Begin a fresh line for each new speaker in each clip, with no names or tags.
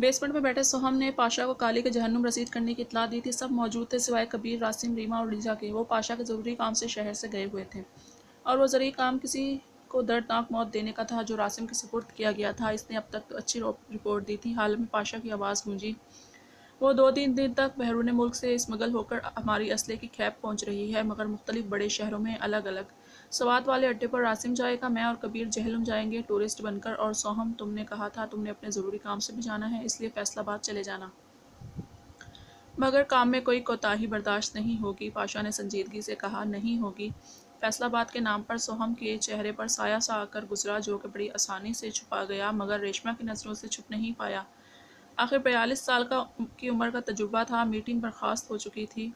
Basement में बैठे सोहम ने पाशा को काली के जहन्नुम रसीद करने की इत्तला दी थी। सब मौजूद थे सिवाय कबीर, रासिम, रीमा और लीजा के। वो पाशा के ज़रूरी काम से शहर से गए हुए थे और वो ज़रूरी काम किसी को दर्दनाक मौत देने का था जो रासिम के सुपुर्द किया गया था। इसने अब तक तो अच्छी रिपोर्ट दी थी। हाल में पाशा की आवाज़ गूंजी, वो 2-3 दिन तक बहरून मुल्क से स्मगल होकर हमारी असले की खैप पहुंच रही है, मगर मुख्तलिफ बड़े शहरों में अलग अलग। सवात वाले अड्डे पर रासिम जाएगा, मैं और कबीर जहलम जाएंगे टूरिस्ट बनकर, और सोहम तुमने कहा था तुमने अपने ज़रूरी काम से भी जाना है, इसलिए फैसलाबाद चले जाना, मगर काम में कोई कोताही बर्दाश्त नहीं होगी। पाशा ने संजीदगी से कहा, नहीं होगी। फैसलाबाद के नाम पर सोहम के चेहरे पर साया सा आकर गुजरा, जो कि बड़ी आसानी से छुपा गया, मगर रेशमा की नज़रों से छुप नहीं पाया। आखिर 42 साल की उम्र का तजुर्बा था। मीटिंग बर्खास्त हो चुकी थी।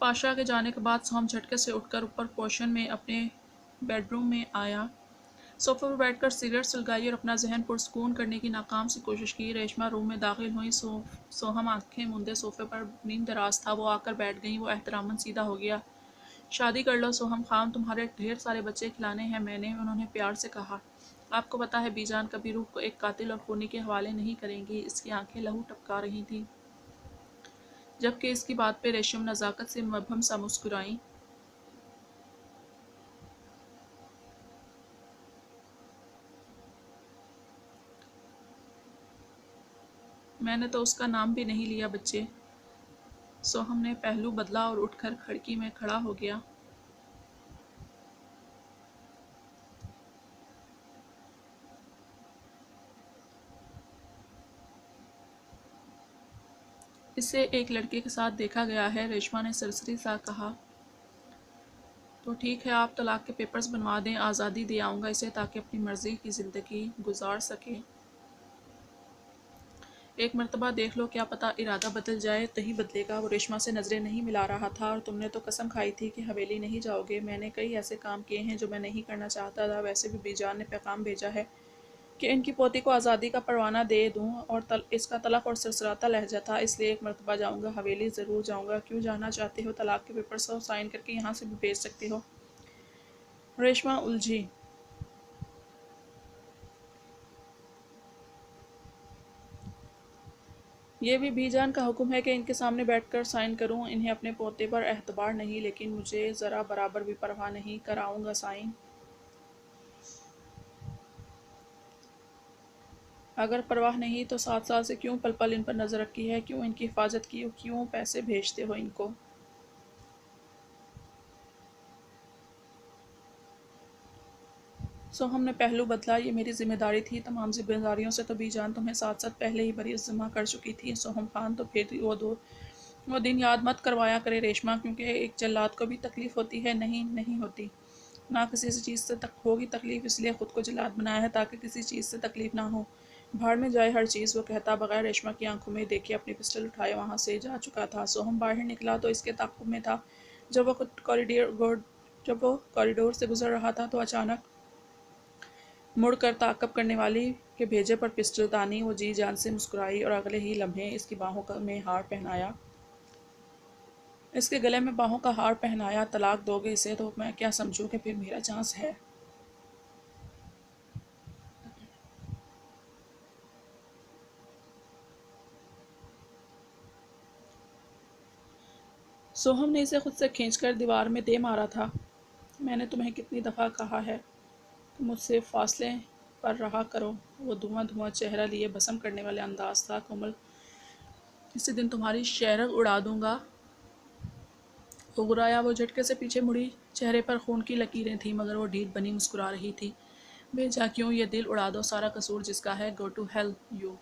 पाशा के जाने के बाद सोहम झटके से उठकर ऊपर पोर्शन में अपने बेडरूम में आया। सोफे पर बैठकर सिगरेट सुलगाई और अपना जहन पुरस्कून करने की नाकाम सी कोशिश की। रेशमा रूम में दाखिल हुई। सोहम आंखें मूंदे सोफे पर नीम दराज था। वो आकर बैठ गई। वो एहतरामन सीधा हो गया। शादी कर लो सोहम खान, तुम्हारे ढेर सारे बच्चे खिलाने हैं मैंने, उन्होंने प्यार से कहा। आपको पता है बीजान कभी रूह को एक कातिल और खूनी के हवाले नहीं करेंगी। इसकी आंखें लहू टपका रही थीं, जबकि इसकी बात पे रेशम नज़ाकत से मबहम सा मुस्कुराई। मैंने तो उसका नाम भी नहीं लिया बच्चे। सोहम ने पहलू बदला और उठकर खिड़की में खड़ा हो गया। इसे एक लड़के के साथ देखा गया है, रेशमा ने सरसरी सा कहा। तो ठीक है, आप तलाक के पेपर्स बनवा दें, आज़ादी दे आऊँगा इसे ताकि अपनी मर्ज़ी की ज़िंदगी गुजार सके। एक मर्तबा देख लो, क्या पता इरादा बदल जाए। नहीं बदलेगा। वो रेशमा से नज़रें नहीं मिला रहा था। और तुमने तो कसम खाई थी कि हवेली नहीं जाओगे। मैंने कई ऐसे काम किए हैं जो मैं नहीं करना चाहता था। वैसे भी बीजान ने पैगाम भेजा है कि इनकी पोती को आज़ादी का परवाना दे दूँ, और इसका तलख और सरसराता लहजा था। इसलिए एक मरतबा जाऊँगा, हवेली ज़रूर जाऊँगा। क्यों जाना चाहते हो? तलाक के पेपर सब साइन करके यहाँ से भी भेज सकते हो। रेशमा उलझी। ये भी बीजान का हुक्म है कि इनके सामने बैठकर साइन करूं। इन्हें अपने पोते पर एतबार नहीं, लेकिन मुझे ज़रा बराबर भी परवाह नहीं। कराऊंगा साइन। अगर परवाह नहीं तो 7 साल से क्यों पल पल इन पर नज़र रखी है? क्यों इनकी हिफाजत की? क्यों पैसे भेजते हो इनको? सो हमने पहलू बदला। ये मेरी जिम्मेदारी थी। तमाम जिम्मेदारियों से तो बीजान तुम्हें साथ साथ पहले ही बरी जमा कर चुकी थी सोहम खान। तो फिर वो दिन याद मत करवाया करे रेशमा, क्योंकि एक जल्लाद को भी तकलीफ़ होती है। नहीं, नहीं होती। ना किसी से चीज़ से तक होगी तकलीफ़, इसलिए ख़ुद को जल्लाद बनाया है ताकि किसी चीज़ से तकलीफ़ ना हो। भाड़ में जाए हर चीज़, वो कहता बगैर रेशमा की आंखों में देखे अपनी पिस्टल उठाए वहाँ से जा चुका था। सोहम बाहर निकला तो इसके ताक़ुब में था। जब वो कॉरिडोर से गुजर रहा था तो अचानक मुड़कर ताक़ब करने वाली के भेजे पर पिस्टल तानी। वो जी जान से मुस्कुराई और अगले ही लम्हे इसकी बाहों में हार पहनाया। इसके गले में बाहों का हार पहनाया। तलाक दोगे इसे तो मैं क्या समझूं कि फिर मेरा चांस है। सोहम ने इसे खुद से खींचकर दीवार में दे मारा था। मैंने तुम्हें कितनी दफ़ा कहा है कि मुझसे फासले पर रहा करो। वो धुआं धुआं चेहरा लिए भस्म करने वाले अंदाज था। कोमल, किसी दिन तुम्हारी शहरग उड़ा दूंगा। उगराया। वो झटके से पीछे मुड़ी। चेहरे पर खून की लकीरें थीं, मगर वो ढीठ बनी मुस्कुरा रही थी। बेजा क्यों? ये दिल उड़ा दो, सारा कसूर जिसका है। Go to hell you.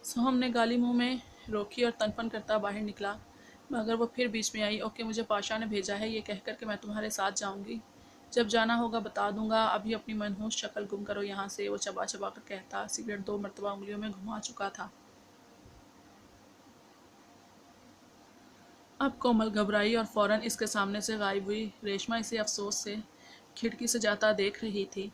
Soham ने गाली मुंह में रोकी और तनपन करता बाहर निकला, मगर वो फिर बीच में आई। ओके, मुझे पाशा ने भेजा है ये कहकर कि मैं तुम्हारे साथ जाऊंगी। जब जाना होगा बता दूंगा। अभी अपनी मनहूस शक्ल गुम करो यहाँ से। वो चबा चबा कर कहता। सिगरेट 2 मरतबा उंगलियों में घुमा चुका था। अब कोमल घबराई और फौरन इसके सामने से गायब हुई। रेशमा इसे अफसोस से खिड़की से जाता देख रही थी।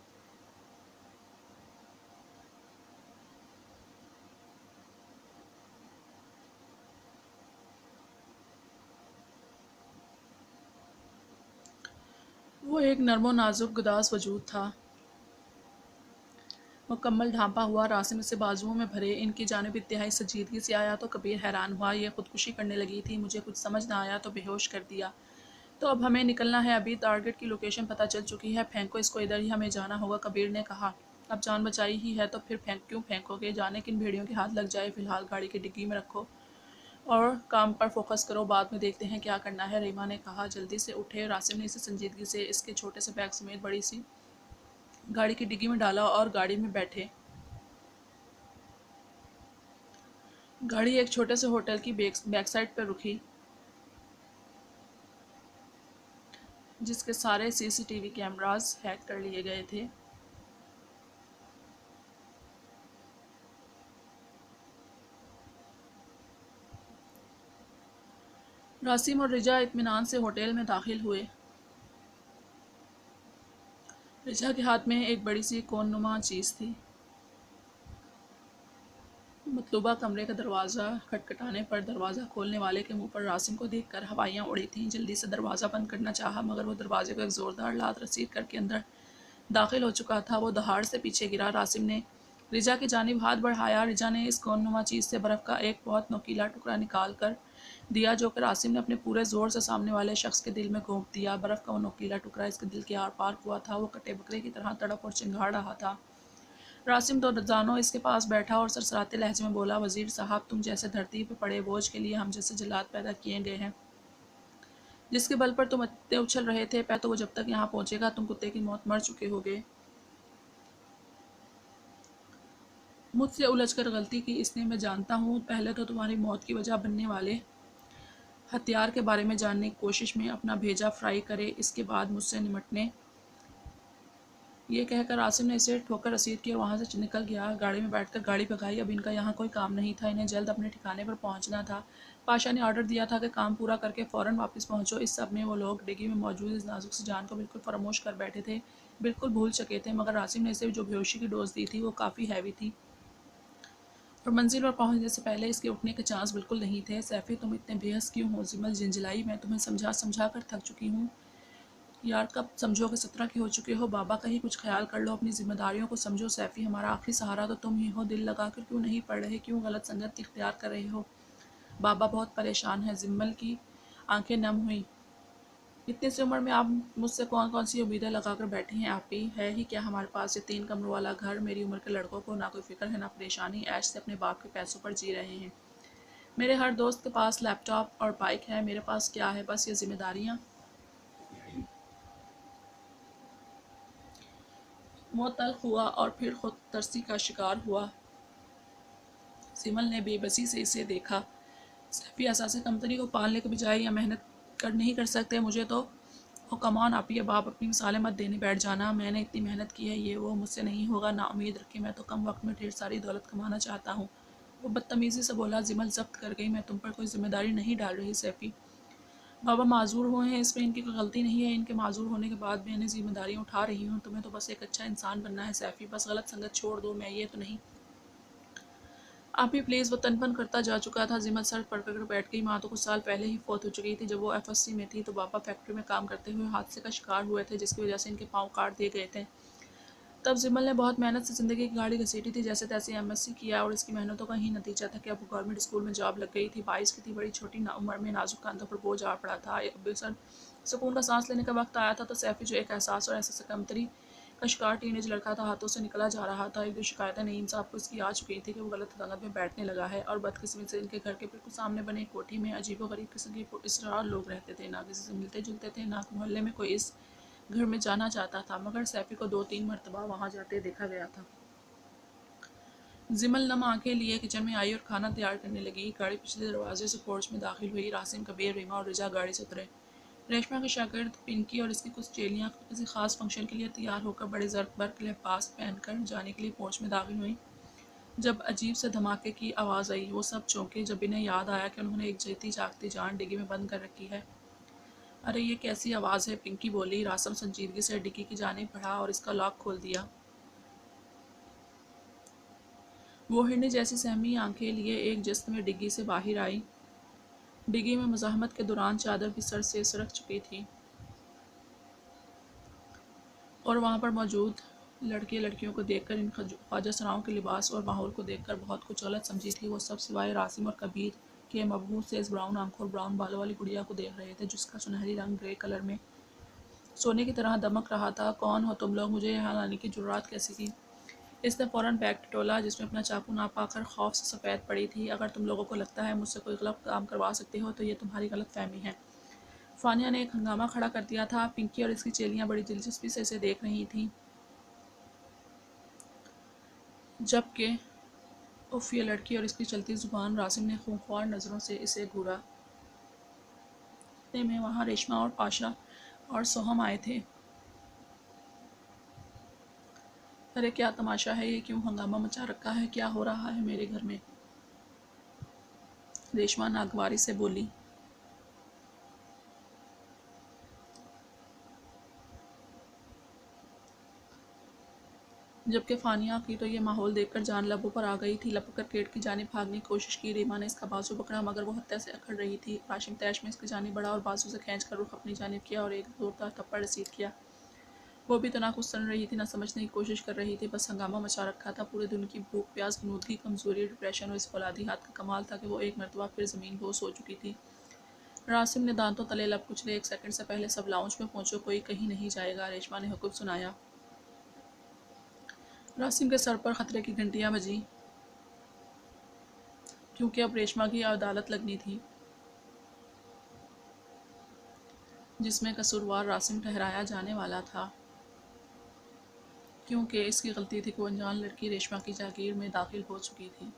वो एक नर्मो नाजुक गुदास वजूद था। मुकम्मल ढांपा हुआ रासिम से बाजुओं में भरे इनकी जानिब इंतहाई संजीदगी से आया तो कबीर हैरान हुआ। ये खुदकुशी करने लगी थी, मुझे कुछ समझ ना आया तो बेहोश कर दिया। तो अब हमें निकलना है, अभी टारगेट की लोकेशन पता चल चुकी है, फेंको इसको, इधर ही हमें जाना होगा, कबीर ने कहा। अब जान बचाई ही है तो फिर क्यों फेंकोगे, जाने किन भेड़ियों के हाथ लग जाए, फिलहाल गाड़ी की डिग्गी में रखो और काम पर फोकस करो, बाद में देखते हैं क्या करना है, रीमा ने कहा। जल्दी से उठे। रासिम ने इसे संजीदगी से इसके छोटे से बैग समेत बड़ी सी गाड़ी की डिग्गी में डाला और गाड़ी में बैठे। गाड़ी एक छोटे से होटल की बैक साइड पर रुकी, जिसके सारे सीसीटीवी कैमरास हैक कर लिए गए थे। रासिम और रिजा इत्मीनान से होटल में दाखिल हुए। रिजा के हाथ में एक बड़ी सी कोननुमा चीज़ थी। मतलूबा कमरे का दरवाज़ा खटखटाने पर दरवाज़ा खोलने वाले के मुंह पर रासिम को देखकर हवाइयाँ उड़ी थीं। जल्दी से दरवाज़ा बंद करना चाहा, मगर वो दरवाजे को एक ज़ोरदार लात रसीद करके अंदर दाखिल हो चुका था। वो दहाड़ से पीछे गिरा। रासिम ने रिजा की जानिब हाथ बढ़ाया। रिजा ने इस कोननुमा चीज़ से बर्फ़ का एक बहुत नोकीला टुकड़ा निकाल कर दिया, जो कि रासिम ने अपने पूरे ज़ोर से सामने वाले शख्स के दिल में घोंप दिया। बर्फ़ का वो नोकीला टुकड़ा इसके दिल के आर पार हुआ था। वो कटे बकरे की तरह तड़प और चिंगाड़ रहा था। रासिम दो जानो इसके पास बैठा और सरसराते लहजे में बोला, वज़ीर साहब, तुम जैसे धरती पर पड़े बोझ के लिए हम जैसे जल्लाद पैदा किए गए हैं। जिसके बल पर तुम इतने उछल रहे थे, तो वो जब तक यहाँ पहुँचेगा तुम कुत्ते की मौत मर चुके होगे। मुझसे उलझकर गलती की इसने, मैं जानता हूँ। पहले तो तुम्हारी मौत की वजह बनने वाले हथियार के बारे में जानने की कोशिश में अपना भेजा फ्राई करे, इसके बाद मुझसे निमटने। ये कहकर आसिम ने इसे ठोकर रसीद की और वहाँ से निकल गया। गाड़ी में बैठकर गाड़ी भगाई। अब इनका यहाँ कोई काम नहीं था, इन्हें जल्द अपने ठिकाने पर पहुँचना था। पाशा ने ऑर्डर दिया था कि काम पूरा करके फ़ौरन वापस पहुँचो। इस सब में वो लोग डिग्गी में मौजूद इस नाजुक सी जान को बिल्कुल फरामोश कर बैठे थे, बिल्कुल भूल चुके थे। मगर आसिम ने इसे जो बेहोशी की डोज दी थी वो काफ़ी हैवी थी और मंजिल पर पहुँचने से पहले इसके उठने के चांस बिल्कुल नहीं थे। सैफ़ी, तुम इतने बेहस क्यों हो? जिमल झिंझलाई, मैं तुम्हें समझा समझा कर थक चुकी हूँ यार, कब समझोगे? 17 के हो चुके हो। बाबा का ही कुछ ख्याल कर लो, अपनी जिम्मेदारियों को समझो। सैफ़ी, हमारा आखिरी सहारा तो तुम ही हो। दिल लगा कर क्यों नहीं पढ़ रहे, क्यों गलत संगत इख्तियार कर रहे हो? बाबा बहुत परेशान है। जिम्मल की आंखें नम हुई। इतनी सी उम्र में आप मुझसे कौन कौन सी उम्मीदें लगा कर बैठी हैं? आप ही है ही क्या हमारे पास ये 3 कमरों वाला घर? मेरी उम्र के लड़कों को ना कोई फिक्र है ना परेशानी, ऐश से अपने बाप के पैसों पर जी रहे हैं। मेरे हर दोस्त के पास लैपटॉप और बाइक है, मेरे पास क्या है? बस ये जिम्मेदारियाँ। वो तल्ख हुआ और फिर खुद तरसी का शिकार हुआ। सिमल ने बेबसी से इसे देखा। सैफी, असासे कंपनी को पालने के बजाय या मेहनत कर नहीं कर सकते? मुझे तो ओ कम ऑन आप, ये बाप अपनी मिसालें मत देने बैठ जाना। मैंने इतनी मेहनत की है, ये वो मुझसे नहीं होगा, ना उम्मीद रखी। मैं तो कम वक्त में ढेर सारी दौलत कमाना चाहता हूँ। वो बदतमीज़ी से बोला। जिमल जब्त कर गई। मैं तुम पर कोई जिम्मेदारी नहीं डाल रही सैफी। बाबा माजूर हुए हैं, इसमें इनकी कोई गलती नहीं है। इनके माजूर होने के बाद मैं इन्हें जिम्मेदारियाँ उठा रही हूँ। तुम्हें तो बस एक अच्छा इंसान बनना है सैफी, बस गलत संगत छोड़ दो। मैं ये तो नहीं। आप भी प्लीज़। वो तनपन करता जा चुका था। जिमल सर पकड़ बैठ गई। माँ तो कुछ साल पहले ही फौत हो चुकी थी जब वो एफएससी में थी, तो पापा फैक्ट्री में काम करते हुए हादसे का शिकार हुए थे, जिसकी वजह से इनके पाँव काट दिए गए थे। तब जिमल ने बहुत मेहनत से ज़िंदगी की गाड़ी घसीटी थी, जैसे तैसे एमएससी किया और इसकी मेहनतों का ही नतीजा था कि अब वो गवर्नमेंट स्कूल में जॉब लग गई थी। 22 की थी, बड़ी छोटी उम्र में नाजुक कांधों पर बोझ आ पड़ा था। अब सर सुकून का सांस लेने का वक्त आया था, तो सैफी, जो एक एहसास और ऐसे कमतरी का शिकार टीनेज लड़का था, हाथों से निकला जा रहा था। एक दो शिकायतें नईम साहब को इसकी आ चुकी थी कि वो गलत संगत में बैठने लगा है और बदकिस्मती से इनके घर के बिल्कुल सामने बने एक कोठी में अजीबोगरीब किस्म के इसरार लोग रहते थे। ना किसी से मिलते जुलते थे, ना मोहल्ले में कोई इस घर में जाना चाहता था, मगर सैफी को 2-3 मरतबा वहाँ जाते देखा गया था। जिमल नम आंखें लिए किचन में आई और खाना तैयार करने लगी। गाड़ी पिछले दरवाजे से पोर्च में दाखिल हुई। रासिम, कबीर, रीमा और रिजा गाड़ी से उतरे। रेशमा के शागिर्द पिंकी और इसकी कुछ चेलियाँ किसी खास फंक्शन के लिए तैयार होकर बड़े ज़र्क लिबास पहनकर जाने के लिए पोर्च में दाखिल हुई। जब अजीब से धमाके की आवाज़ आई, वो सब चौंके जब इन्हें याद आया कि उन्होंने एक जीती जागती जान डिग्गी में बंद कर रखी है। अरे ये कैसी आवाज़ है? पिंकी बोली। रासम संजीदगी से डिग्गी की जानिब बढ़ा और इसका लॉक खोल दिया। वो हिरनी जैसी सहमी आंखें लिए एक जिस्म में डिग्गी से बाहर आई। डिग्गी में मज़ाहमत के दौरान चादर भी सर से सरक चुकी थी और वहाँ पर मौजूद लड़के लड़कियों को देखकर इन ख्वाजा सराओं के लिबास और माहौल को देखकर बहुत कुछ गलत समझी थी। वो सब सिवाय रासिम और कबीर के मबहूत से इस ब्राउन आंखों और ब्राउन बालों वाली गुड़िया को देख रहे थे, जिसका सुनहरी रंग ग्रे कलर में सोने की तरह दमक रहा था। कौन हो तुम लोग? मुझे यहाँ लाने की जुर्रात कैसी की? इसने फ़ौरन बैग टटोला, जिसमें अपना चाकू ना पाकर खौफ से सफ़ेद पड़ी थी। अगर तुम लोगों को लगता है मुझसे कोई गलत काम करवा सकते हो तो ये तुम्हारी गलत फहमी है। फ़ानिया ने एक हंगामा खड़ा कर दिया था। पिंकी और इसकी चेलियाँ बड़ी दिलचस्पी से इसे देख रही थीं, जबकि उफ़, ये लड़की और इसकी चलती ज़ुबान। रासिम ने खूंखार नज़रों से इसे घूरा। इतने में वहाँ रेशमा और पाशा और सोहम आए थे। अरे क्या तमाशा है ये? क्यों हंगामा मचा रखा है? क्या हो रहा है मेरे घर में? रेशमा नागवारी से बोली। जबकि फ़ानिया की तो ये माहौल देखकर जान लबों पर आ गई थी। लपक कर गेट की जानिब भागने की कोशिश की। रीमा ने इसका बाजू पकड़ा, मगर वो हत्या से अकड़ रही थी। राशिम तैश में इसकी जानिब बढ़ा और बाजू से खींचकर रुख अपनी जानिब किया और एक जोरदार थप्पड़ रसीद किया। वो भी तो ना कुछ सुन रही थी, ना समझने की कोशिश कर रही थी, बस हंगामा मचा रखा था। पूरे दिन की भूख प्यास, गनुदगी, कमज़ोरी, डिप्रेशन और इस फौलादी हाथ का कमाल था कि वो एक मरतबा फिर ज़मीन बोस हो चुकी थी। रासिम ने दांतों तले लब कुचले। 1 सेकंड से पहले सब लाउंज में पहुंचो, कोई कहीं नहीं जाएगा, रेशमा ने हुक्म सुनाया। रासिम के सर पर खतरे की घंटियां बजीं, क्योंकि अब रेशमा की अदालत लगनी थी, जिसमें कसूरवार रासिम ठहराया जाने वाला था, क्योंकि इसकी गलती थी कि वो अनजान लड़की रेशमा की जागीर में दाखिल हो चुकी थी।